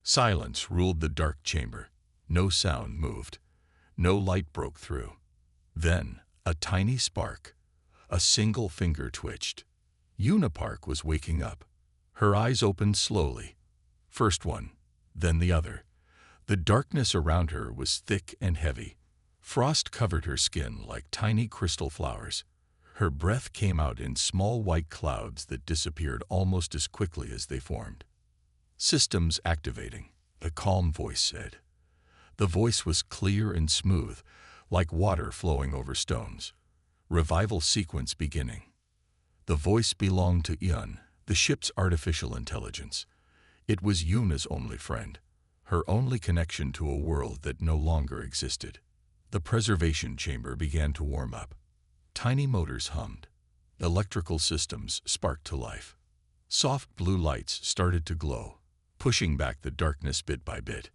Silence ruled the dark chamber. No sound moved. No light broke through. Then, a tiny spark. A single finger twitched. Unipark was waking up. Her eyes opened slowly. First one, then the other. The darkness around her was thick and heavy. Frost covered her skin like tiny crystal flowers. Her breath came out in small white clouds that disappeared almost as quickly as they formed. "Systems activating," a calm voice said. The voice was clear and smooth, like water flowing over stones. "Revival sequence beginning." The voice belonged to Yun, the ship's artificial intelligence. It was Yuna's only friend, her only connection to a world that no longer existed. The preservation chamber began to warm up. Tiny motors hummed. Electrical systems sparked to life. Soft blue lights started to glow, pushing back the darkness bit by bit.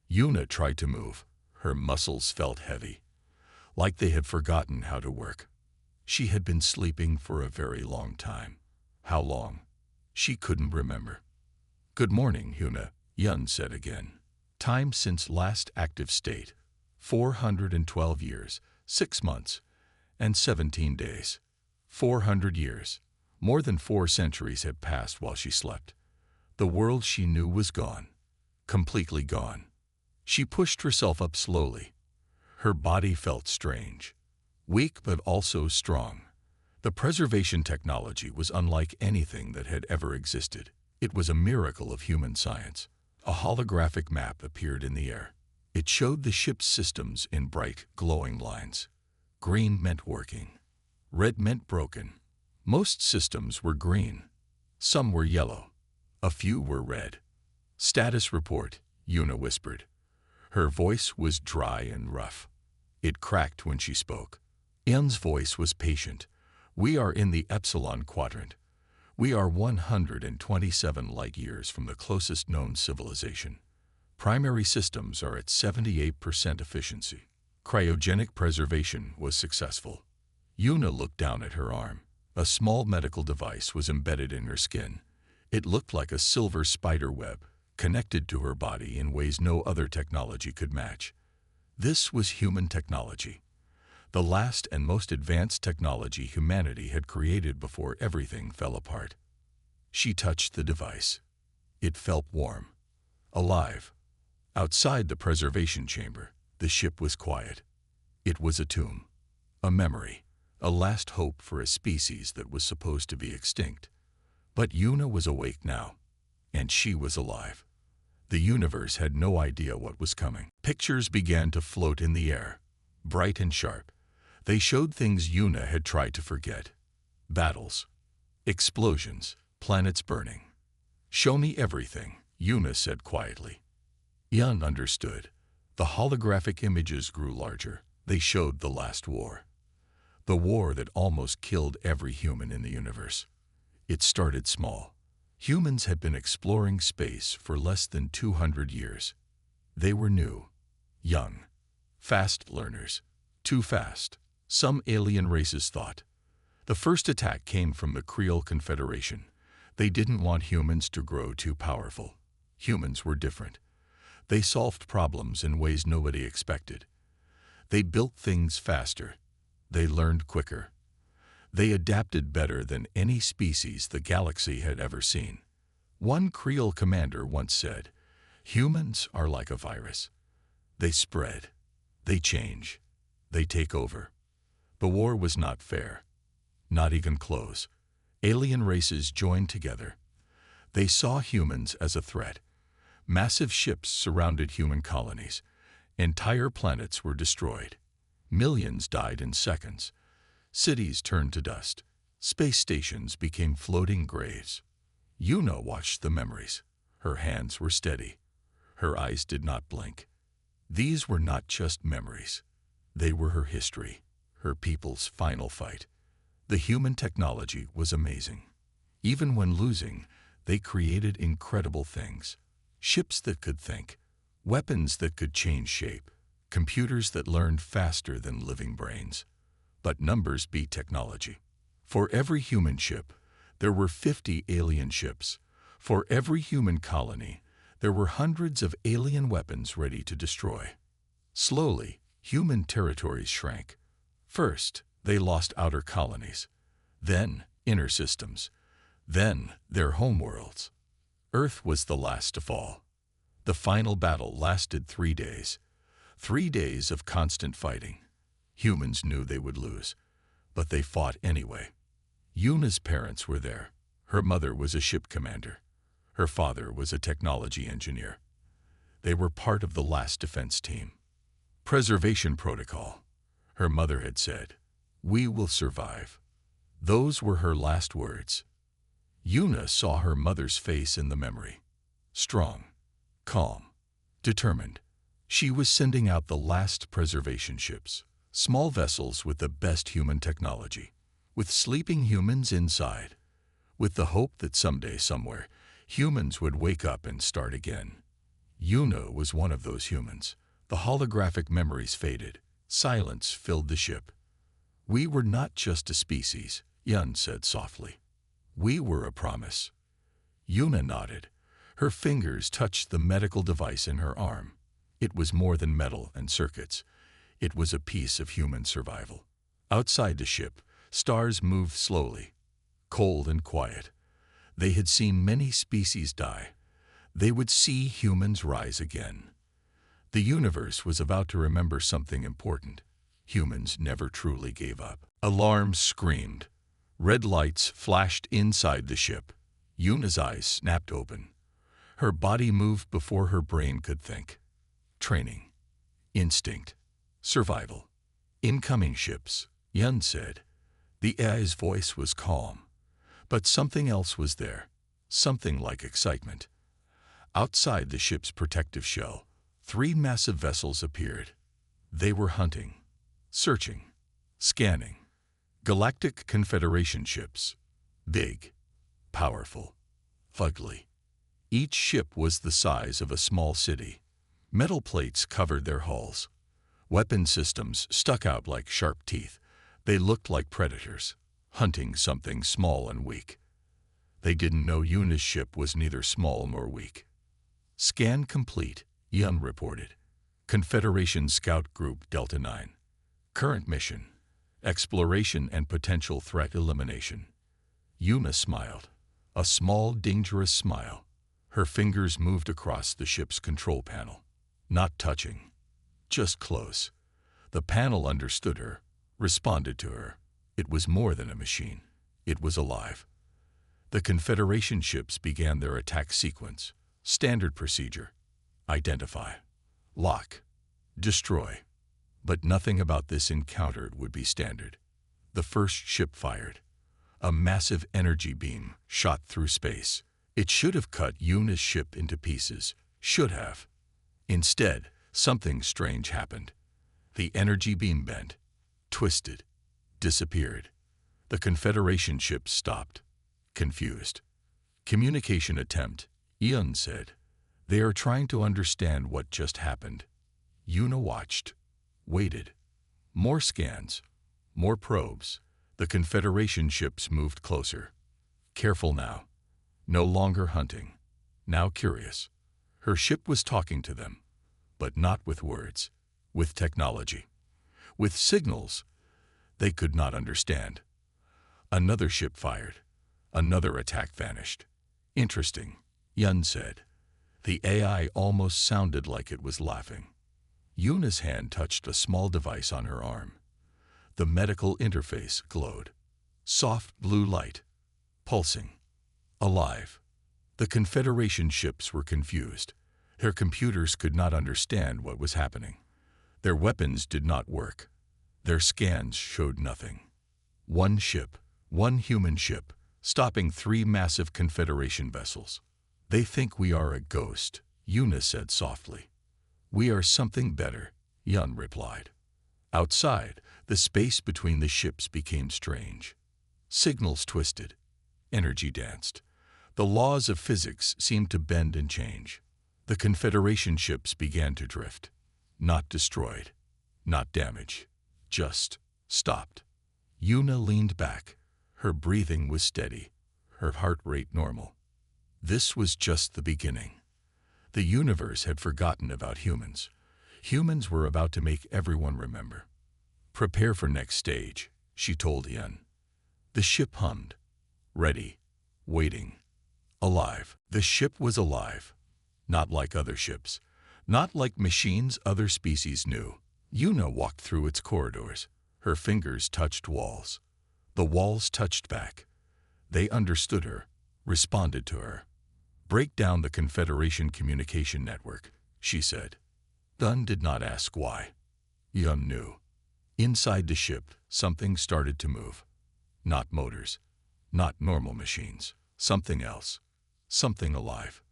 Yuna tried to move. Her muscles felt heavy, like they had forgotten how to work. She had been sleeping for a very long time. How long? She couldn't remember. "Good morning, Yuna," Yun said again. "Time since last active state. 412 years, 6 months, and 17 days. 400 years. More than 4 centuries had passed while she slept. The world she knew was gone. Completely gone. She pushed herself up slowly. Her body felt strange. Weak but also strong. The preservation technology was unlike anything that had ever existed. It was a miracle of human science. A holographic map appeared in the air. It showed the ship's systems in bright, glowing lines. Green meant working. Red meant broken. Most systems were green. Some were yellow. A few were red. "Status report," Yuna whispered. Her voice was dry and rough. It cracked when she spoke. Yun's voice was patient. "We are in the Epsilon Quadrant. We are 127 light years from the closest known civilization. Primary systems are at 78% efficiency. Cryogenic preservation was successful." Yuna looked down at her arm. A small medical device was embedded in her skin. It looked like a silver spider web, connected to her body in ways no other technology could match. This was human technology. The last and most advanced technology humanity had created before everything fell apart. She touched the device. It felt warm, alive. Outside the preservation chamber, the ship was quiet. It was a tomb, a memory, a last hope for a species that was supposed to be extinct. But Yuna was awake now, and she was alive. The universe had no idea what was coming. Pictures began to float in the air, bright and sharp. They showed things Yuna had tried to forget. Battles, explosions, planets burning. "Show me everything," Yuna said quietly. Yun understood. The holographic images grew larger. They showed the last war. The war that almost killed every human in the universe. It started small. Humans had been exploring space for less than 200 years. They were new, young, fast learners. Too fast, some alien races thought. The first attack came from the Creole Confederation. They didn't want humans to grow too powerful. Humans were different. They solved problems in ways nobody expected. They built things faster. They learned quicker. They adapted better than any species the galaxy had ever seen. One Creole commander once said, "Humans are like a virus. They spread. They change. They take over." The war was not fair. Not even close. Alien races joined together. They saw humans as a threat. Massive ships surrounded human colonies. Entire planets were destroyed. Millions died in seconds. Cities turned to dust. Space stations became floating graves. Yuna watched the memories. Her hands were steady. Her eyes did not blink. These were not just memories. They were her history, her people's final fight. The human technology was amazing. Even when losing, they created incredible things. Ships that could think, weapons that could change shape, computers that learned faster than living brains. But numbers beat technology. For every human ship, there were 50 alien ships. For every human colony, There were hundreds of alien weapons ready to destroy. Slowly, human territories shrank. First, they lost outer colonies, then inner systems, then their homeworlds. Earth was the last to fall. The final battle lasted 3 days. 3 days of constant fighting. Humans knew they would lose, but they fought anyway. Yuna's parents were there. Her mother was a ship commander. Her father was a technology engineer. They were part of the last defense team. Preservation protocol. Her mother had said, "We will survive." Those were her last words. Yuna saw her mother's face in the memory. Strong, calm, determined. She was sending out the last preservation ships, small vessels with the best human technology, with sleeping humans inside, with the hope that someday, somewhere, humans would wake up and start again. Yuna was one of those humans. The holographic memories faded. Silence filled the ship. "We were not just a species," Yun said softly. "We were a promise." Yuna nodded. Her fingers touched the medical device in her arm. It was more than metal and circuits. It was a piece of human survival. Outside the ship, stars moved slowly, cold and quiet. They had seen many species die. They would see humans rise again. The universe was about to remember something important. Humans never truly gave up. Alarms screamed. Red lights flashed inside the ship. Yuna's eyes snapped open. Her body moved before her brain could think. Training, instinct, survival. "Incoming ships," Yun said. The AI's voice was calm, but something else was there, something like excitement. Outside the ship's protective shell, 3 massive vessels appeared. They were hunting, searching, scanning. Galactic Confederation ships. Big, powerful, ugly. Each ship was the size of a small city. Metal plates covered their hulls. Weapon systems stuck out like sharp teeth. They looked like predators, hunting something small and weak. They didn't know Yuna's ship was neither small nor weak. "Scan complete," Yun reported. "Confederation Scout Group Delta 9. Current mission: exploration and potential threat elimination." Yuna smiled, a small, dangerous smile. Her fingers moved across the ship's control panel. Not touching, just close. The panel understood her, responded to her. It was more than a machine. It was alive. The Confederation ships began their attack sequence. Standard procedure: identify, lock, destroy. But nothing about this encounter would be standard. The first ship fired. A massive energy beam shot through space. It should have cut Yuna's ship into pieces. Should have. Instead, something strange happened. The energy beam bent, twisted, disappeared. The Confederation ship stopped, confused. "Communication attempt," Yun said. "They are trying to understand what just happened." Yuna watched, waited. More scans, more probes. The Confederation ships moved closer. Careful now. No longer hunting. Now curious. Her ship was talking to them, but not with words, with technology, with signals they could not understand. Another ship fired. Another attack vanished. "Interesting," Yun said. The AI almost sounded like it was laughing. Yuna's hand touched a small device on her arm. The medical interface glowed. Soft blue light, pulsing, alive. The Confederation ships were confused. Their computers could not understand what was happening. Their weapons did not work. Their scans showed nothing. One ship, one human ship, stopping 3 massive Confederation vessels. "They think we are a ghost," Yuna said softly. "We are something better," Yun replied. Outside, the space between the ships became strange. Signals twisted. Energy danced. The laws of physics seemed to bend and change. The Confederation ships began to drift. Not destroyed, not damaged, just stopped. Yuna leaned back. Her breathing was steady, her heart rate normal. This was just the beginning. The universe had forgotten about humans. Humans were about to make everyone remember. "Prepare for next stage," she told Ian. The ship hummed. Ready. Waiting. Alive. The ship was alive. Not like other ships. Not like machines other species knew. Yuna walked through its corridors. Her fingers touched walls. The walls touched back. They understood her, responded to her. "Break down the Confederation communication network," she said. Dunn did not ask why. Yun knew. Inside the ship, something started to move. Not motors. Not normal machines. Something else. Something alive.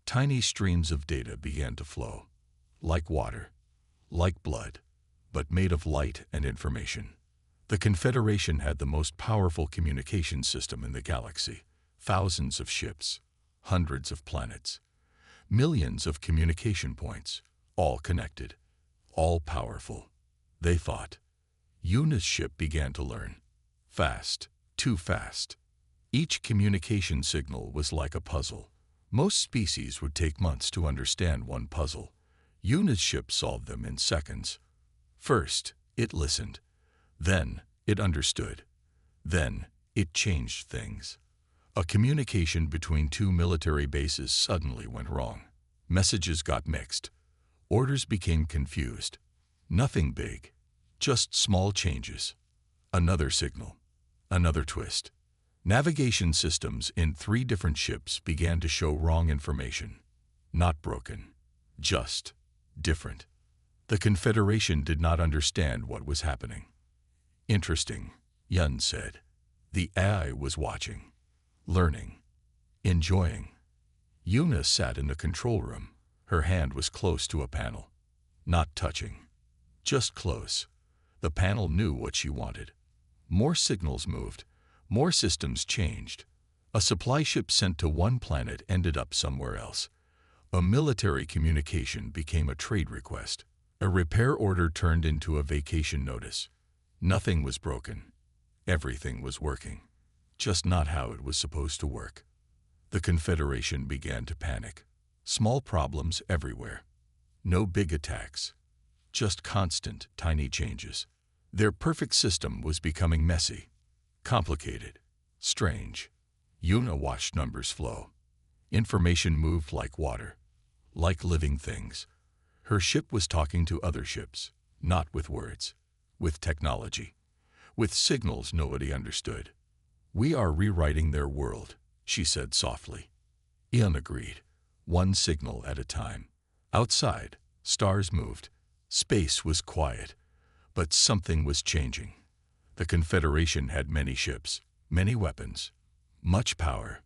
Tiny streams of data began to flow. Like water. Like blood. But made of light and information. The Confederation had the most powerful communication system in the galaxy. Thousands of ships. Hundreds of planets. Millions of communication points. All connected. All powerful. They thought. Yuna's ship began to learn. Fast. Too fast. Each communication signal was like a puzzle. Most species would take months to understand one puzzle. Yuna's ship solved them in seconds. First, it listened. Then, it understood. Then, it changed things. A communication between two military bases suddenly went wrong. Messages got mixed. Orders became confused. Nothing big. Just small changes. Another signal. Another twist. Navigation systems in 3 different ships began to show wrong information. Not broken. Just different. The Confederation did not understand what was happening. "Interesting," Yun said. The AI was watching. Learning. Enjoying. Yuna sat in the control room. Her hand was close to a panel. Not touching. Just close. The panel knew what she wanted. More signals moved. More systems changed. A supply ship sent to one planet ended up somewhere else. A military communication became a trade request. A repair order turned into a vacation notice. Nothing was broken. Everything was working. Just not how it was supposed to work. The Confederation began to panic. Small problems everywhere. No big attacks. Just constant, tiny changes. Their perfect system was becoming messy. Complicated. Strange. Yuna watched numbers flow. Information moved like water. Like living things. Her ship was talking to other ships. Not with words. With technology. With signals nobody understood. "We are rewriting their world," she said softly. Ian agreed. One signal at a time. Outside, stars moved. Space was quiet. But something was changing. The Confederation had many ships, many weapons, much power.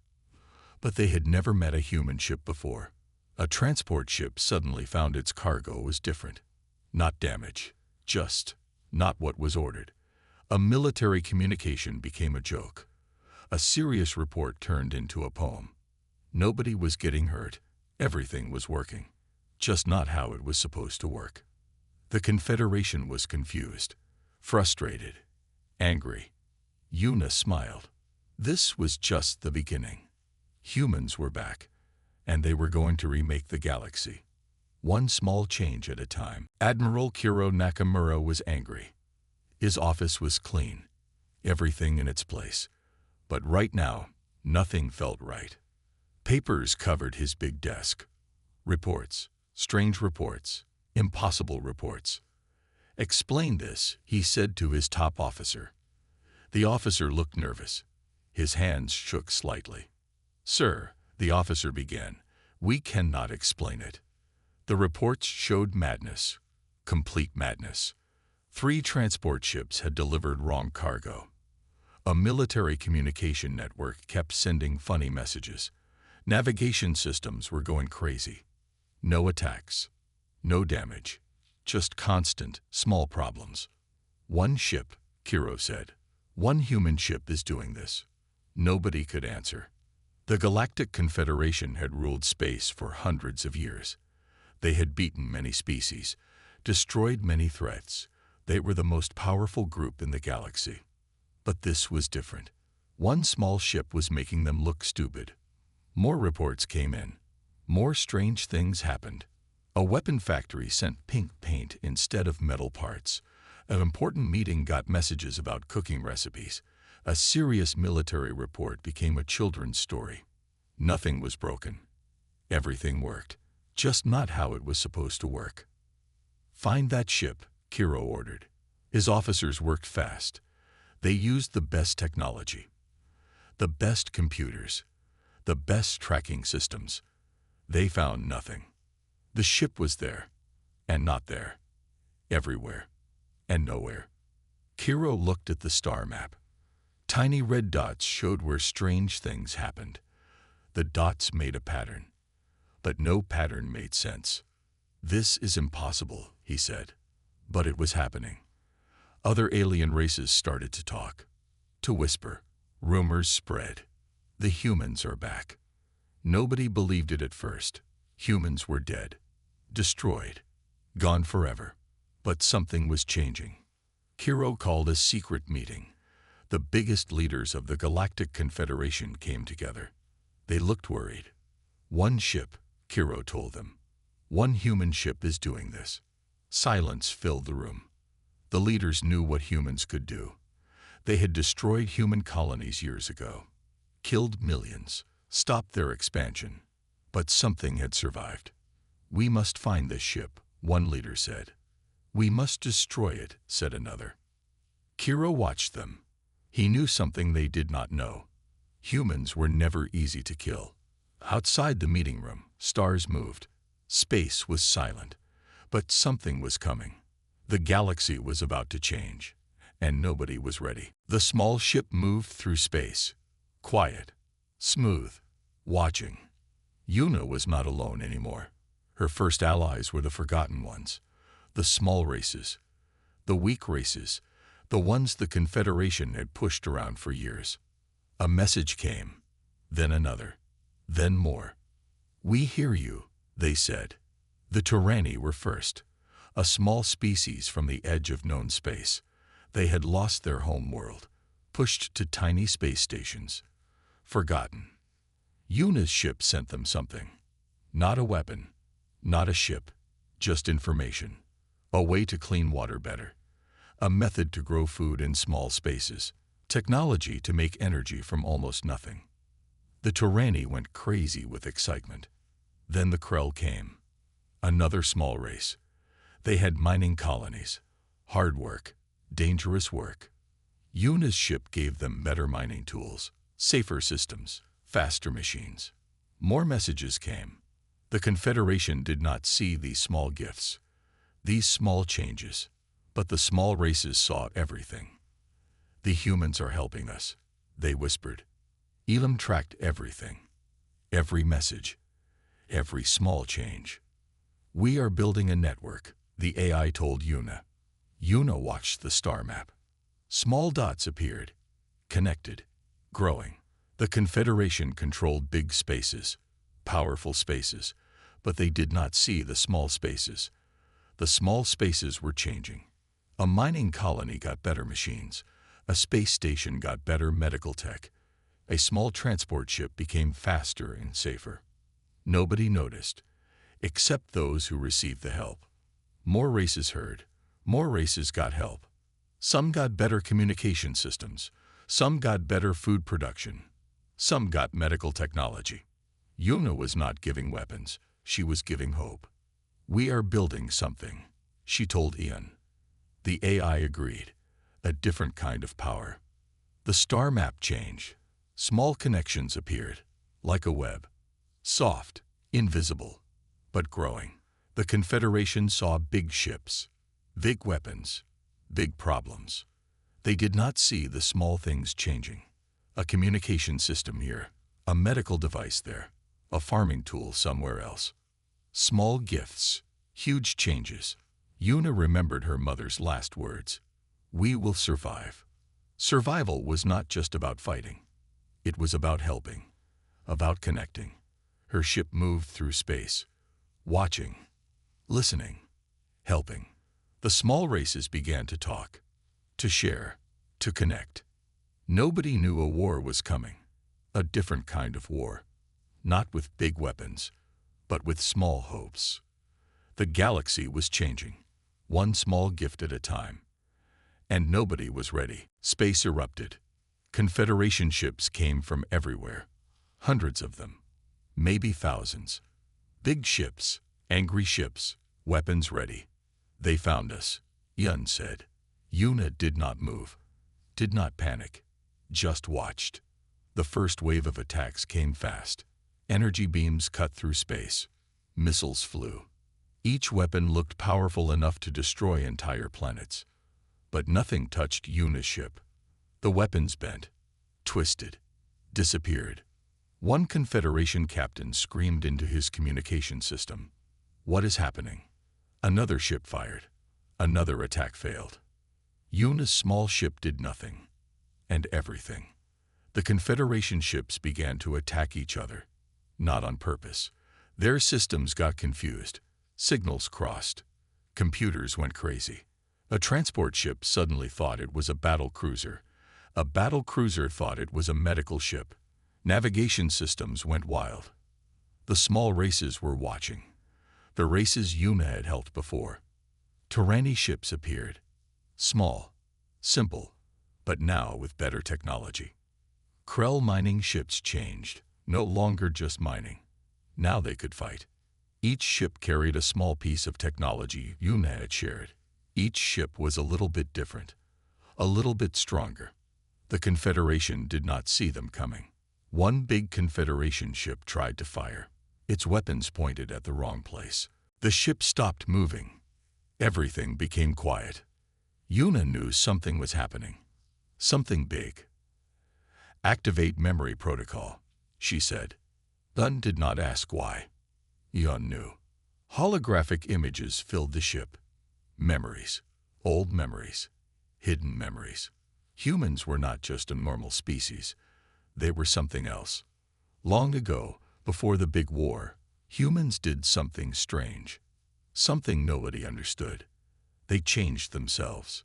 But they had never met a human ship before. A transport ship suddenly found its cargo was different. Not damage. Just not what was ordered. A military communication became a joke. A serious report turned into a poem. Nobody was getting hurt. Everything was working. Just not how it was supposed to work. The Confederation was confused, frustrated, angry. Yuna smiled. This was just the beginning. Humans were back, and they were going to remake the galaxy. One small change at a time. Admiral Kiro Nakamura was angry. His office was clean, everything in its place. But right now, nothing felt right. Papers covered his big desk. Reports, strange reports, impossible reports. "Explain this," he said to his top officer. The officer looked nervous. His hands shook slightly. "Sir," the officer began, "we cannot explain it. The reports showed madness, complete madness. 3 transport ships had delivered wrong cargo. A military communication network kept sending funny messages. Navigation systems were going crazy. No attacks, no damage, just constant, small problems. One ship," Kiro said. "One human ship is doing this." Nobody could answer. The Galactic Confederation had ruled space for hundreds of years. They had beaten many species, destroyed many threats. They were the most powerful group in the galaxy. But this was different. One small ship was making them look stupid. More reports came in. More strange things happened. A weapon factory sent pink paint instead of metal parts. An important meeting got messages about cooking recipes. A serious military report became a children's story. Nothing was broken. Everything worked, just not how it was supposed to work. "Find that ship," Kiro ordered. His officers worked fast. They used the best technology, the best computers, the best tracking systems. They found nothing. The ship was there, and not there. Everywhere, and nowhere. Kiro looked at the star map. Tiny red dots showed where strange things happened. The dots made a pattern, but no pattern made sense. "This is impossible," he said. But it was happening. Other alien races started to talk, to whisper. Rumors spread. The humans are back. Nobody believed it at first. Humans were dead, destroyed, gone forever. But something was changing. Kiro called a secret meeting. The biggest leaders of the Galactic Confederation came together. They looked worried. "One ship," Kiro told them. "One human ship is doing this." Silence filled the room. The leaders knew what humans could do. They had destroyed human colonies years ago, killed millions, stopped their expansion. But something had survived. "We must find this ship," one leader said. "We must destroy it," said another. Kiro watched them. He knew something they did not know. Humans were never easy to kill. Outside the meeting room, stars moved. Space was silent, but something was coming. The galaxy was about to change, and nobody was ready. The small ship moved through space, quiet, smooth, watching. Yuna was not alone anymore. Her first allies were the forgotten ones, the small races, the weak races, the ones the Confederation had pushed around for years. A message came, then another, then more. "We hear you," they said. The Tyranni were first, a small species from the edge of known space. They had lost their home world, pushed to tiny space stations, forgotten. Yuna's ship sent them something. Not a weapon, not a ship, just information. A way to clean water better. A method to grow food in small spaces. Technology to make energy from almost nothing. The Tyranni went crazy with excitement. Then the Krell came. Another small race. They had mining colonies. Hard work, dangerous work. Yuna's ship gave them better mining tools, safer systems, faster machines. More messages came. The Confederation did not see these small gifts, these small changes, but the small races saw everything. "The humans are helping us," they whispered. Elam tracked everything, every message, every small change. "We are building a network," the AI told Yuna. Yuna watched the star map. Small dots appeared, connected, growing. The Confederation controlled big spaces, powerful spaces, but they did not see the small spaces. The small spaces were changing. A mining colony got better machines. A space station got better medical tech. A small transport ship became faster and safer. Nobody noticed, except those who received the help. More races heard. More races got help. Some got better communication systems. Some got better food production. Some got medical technology. Yuna was not giving weapons. She was giving hope. "We are building something," she told Ian. The AI agreed. A different kind of power. The star map changed. Small connections appeared, like a web. Soft, invisible, but growing. The Confederation saw big ships, big weapons, big problems. They did not see the small things changing. A communication system here, a medical device there, a farming tool somewhere else. Small gifts, huge changes. Yuna remembered her mother's last words. "We will survive." Survival was not just about fighting. It was about helping, about connecting. Her ship moved through space, watching, listening, helping. The small races began to talk, to share, to connect. Nobody knew a war was coming, a different kind of war. Not with big weapons, but with small hopes. The galaxy was changing, one small gift at a time. And nobody was ready. Space erupted. Confederation ships came from everywhere. Hundreds of them. Maybe thousands. Big ships, angry ships, weapons ready. They found us, Yun said. Yuna did not move, did not panic, just watched. The first wave of attacks came fast. Energy beams cut through space. Missiles flew. Each weapon looked powerful enough to destroy entire planets. But nothing touched Yuna's ship. The weapons bent, twisted, disappeared. One Confederation captain screamed into his communication system. "What is happening?" Another ship fired. Another attack failed. Yuna's small ship did nothing. And everything. The Confederation ships began to attack each other. Not on purpose. Their systems got confused. Signals crossed. Computers went crazy. A transport ship suddenly thought it was a battle cruiser. A battle cruiser thought it was a medical ship. Navigation systems went wild. The small races were watching. The races Yuna had helped before. Tyranny ships appeared. Small, simple, but now with better technology. Krell mining ships changed, no longer just mining. Now they could fight. Each ship carried a small piece of technology Yuna had shared. Each ship was a little bit different, a little bit stronger. The Confederation did not see them coming. One big Confederation ship tried to fire. Its weapons pointed at the wrong place. The ship stopped moving. Everything became quiet. Yuna knew something was happening. Something big. "Activate memory protocol," she said. Yun did not ask why. Yun knew. Holographic images filled the ship. Memories. Old memories. Hidden memories. Humans were not just a normal species. They were something else. Long ago, before the big war, humans did something strange. Something nobody understood. They changed themselves.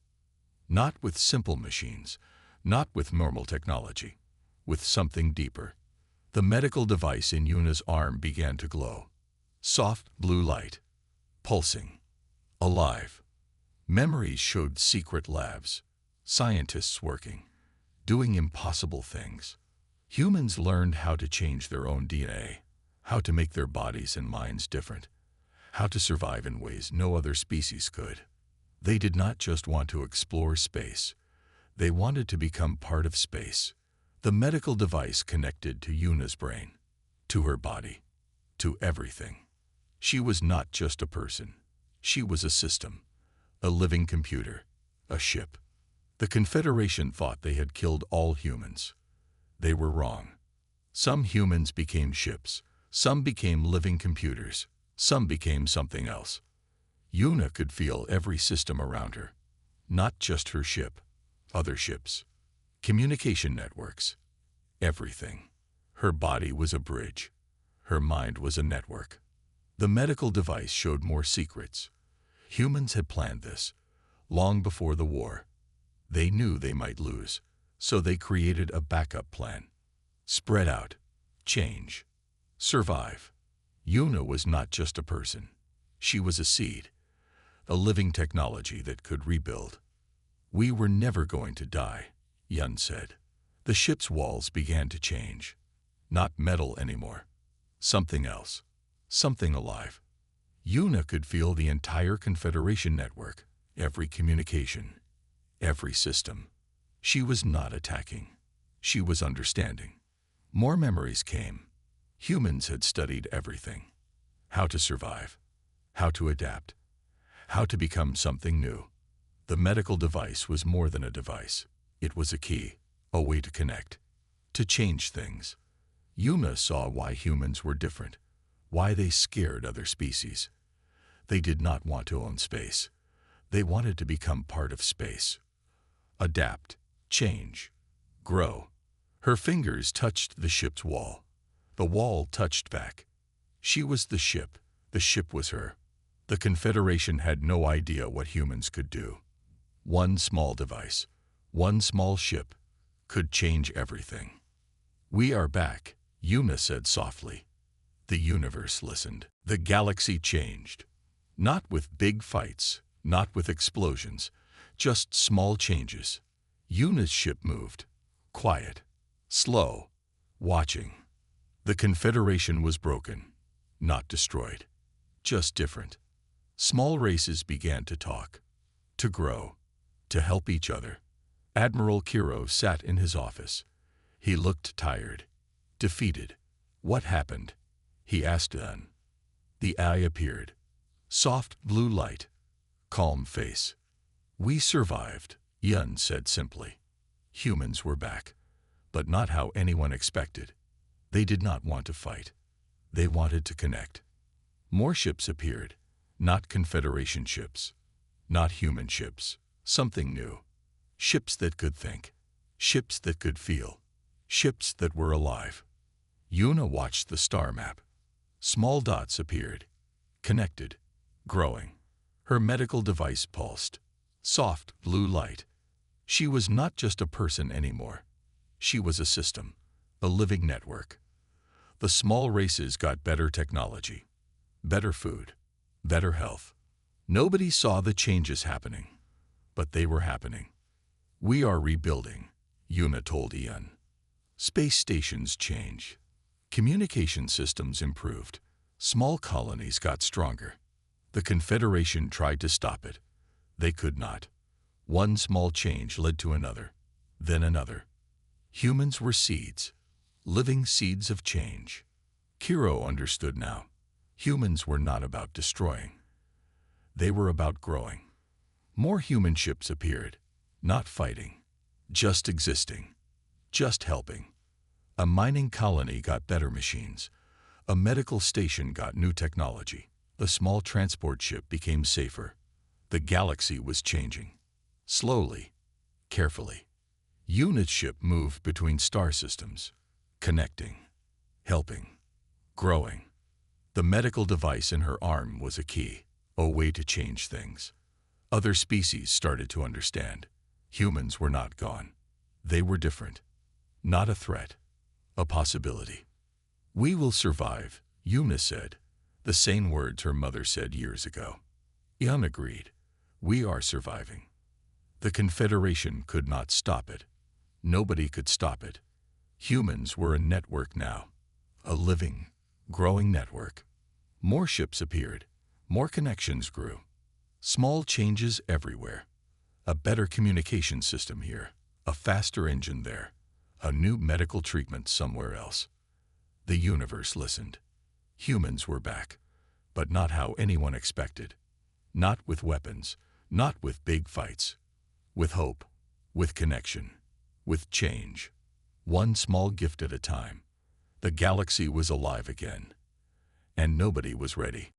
Not with simple machines, not with normal technology, with something deeper. The medical device in Yuna's arm began to glow. Soft blue light. Pulsing. Alive. Memories showed secret labs. Scientists working. Doing impossible things. Humans learned how to change their own DNA. How to make their bodies and minds different. How to survive in ways no other species could. They did not just want to explore space. They wanted to become part of space. The medical device connected to Yuna's brain, to her body, to everything. She was not just a person. She was a system, a living computer, a ship. The Confederation thought they had killed all humans. They were wrong. Some humans became ships. Some became living computers. Some became something else. Yuna could feel every system around her. Not just her ship. Other ships. Communication networks. Everything. Her body was a bridge. Her mind was a network. The medical device showed more secrets. Humans had planned this. Long before the war. They knew they might lose. So they created a backup plan. Spread out. Change. Survive. Yuna was not just a person. She was a seed. A living technology that could rebuild. "We were never going to die," Yun said. The ship's walls began to change. Not metal anymore. Something else. Something alive. Yuna could feel the entire Confederation network, every communication, every system. She was not attacking. She was understanding. More memories came. Humans had studied everything. How to survive. How to adapt. How to become something new. The medical device was more than a device. It was a key, a way to connect, to change things. Yuna saw why humans were different, why they scared other species. They did not want to own space. They wanted to become part of space. Adapt, change, grow. Her fingers touched the ship's wall. The wall touched back. She was the ship was her. The Confederation had no idea what humans could do. One small device, one small ship, could change everything. "We are back," Yuna said softly. The universe listened. The galaxy changed. Not with big fights, not with explosions, just small changes. Yuna's ship moved. Quiet. Slow. Watching. The Confederation was broken. Not destroyed. Just different. Small races began to talk. To grow. To help each other. Admiral Kirov sat in his office. He looked tired. Defeated. What happened? He asked then. The eye appeared. Soft blue light. Calm face. We survived, Yun said simply. Humans were back. But not how anyone expected. They did not want to fight. They wanted to connect. More ships appeared. Not Confederation ships. Not human ships. Something new. Ships that could think. Ships that could feel. Ships that were alive. Yuna watched the star map. Small dots appeared. Connected. Growing. Her medical device pulsed. Soft blue light. She was not just a person anymore. She was a system. A living network. The small races got better technology. Better food. Better health. Nobody saw the changes happening. But they were happening. We are rebuilding, Yuna told Ian. Space stations change. Communication systems improved. Small colonies got stronger. The Confederation tried to stop it. They could not. One small change led to another, then another. Humans were seeds, living seeds of change. Kiro understood now. Humans were not about destroying. They were about growing. More human ships appeared, not fighting, just existing, just helping. A mining colony got better machines. A medical station got new technology. A small transport ship became safer. The galaxy was changing. Slowly, carefully. Yuna's ship moved between star systems, connecting, helping, growing. The medical device in her arm was a key, a way to change things. Other species started to understand. Humans were not gone. They were different. Not a threat, a possibility. We will survive, Yuna said, the same words her mother said years ago. Ian agreed. We are surviving. The Confederation could not stop it. Nobody could stop it. Humans were a network now, a living, growing network. More ships appeared. More connections grew. Small changes everywhere. A better communication system here, a faster engine there, a new medical treatment somewhere else. The universe listened. Humans were back, but not how anyone expected. Not with weapons, not with big fights. With hope, with connection, with change. One small gift at a time. The galaxy was alive again. And nobody was ready.